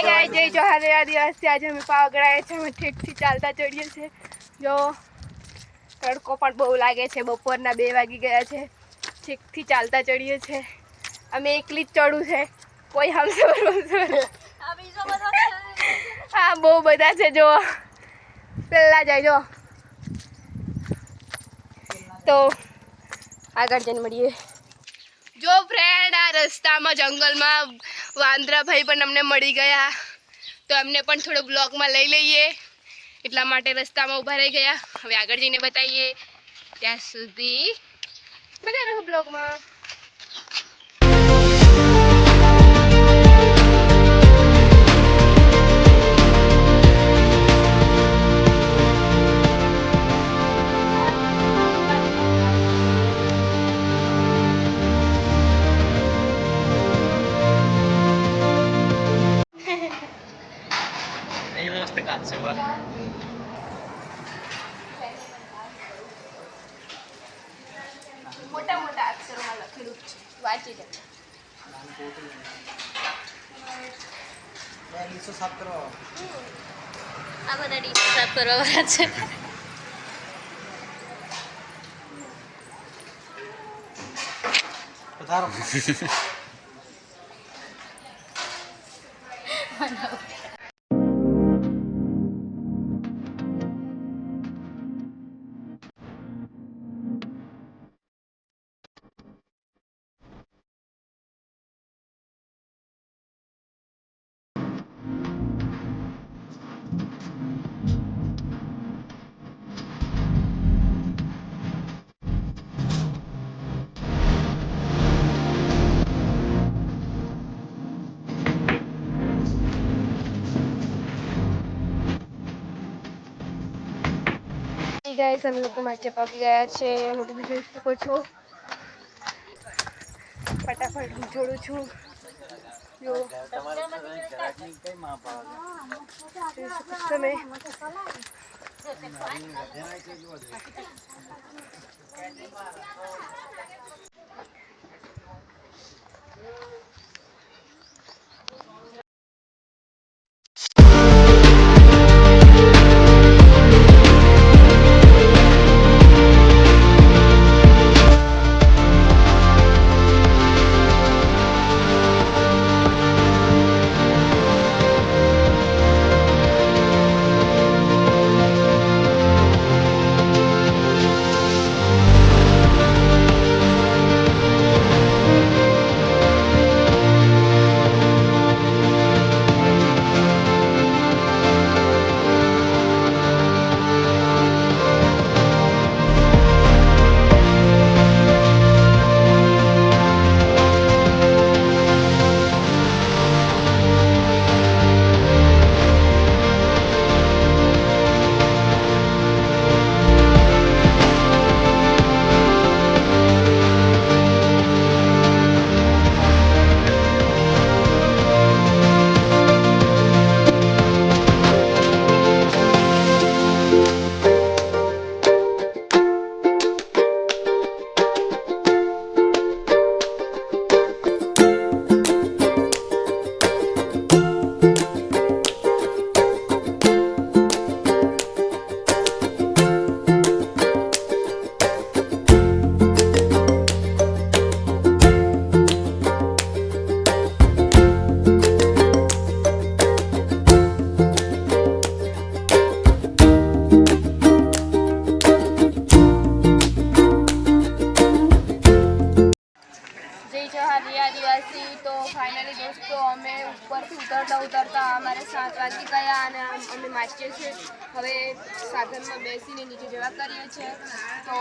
guys जय जोहार आदिवासी आज हम पावागढ़ आए छे हम ठीक થી ચાલતા ચડીએ છે જો તડકો પણ બહુ લાગે છે બપોરના 2 વાગી ગયા છે ठीक થી ચાલતા ચડીએ છે અમે એકલી જ ચડું છે કોઈ હમસર આ બીજો બધો છે આ બહુ બધા છે જો પેલા જાય જો તો આગળ જઈને મળીએ जो फ्रेंड आ रस्ता में जंगल में वांद्रा भाई पण अमने मળી ગયા तो अमने पण थोड़ो ब्लॉग में लई लईए એટલા માટે રસ્તા में ઊભા રહી ગયા હવે આગળ જઈને બતાઈએ ત્યાં સુધી બને રહો ब्लॉग में मोटा मोटा अक्षरों में लखेलू वाँची दे साफ करवा आ बधा डी साफ करवा वाला छे पधारो गाइस हम लोग माचे पहुंच गया छे मोटी જોઈ શકો છો फटाफट હું જોડું છું જો તમે आदिवासी तो फाइनली दोस्तों अमे ऊपर उतरता उतरता अमारे 7 वागी गया अने अमे माचीए छे हवे साधन में बेसीने नीचे जवा करीए छे तो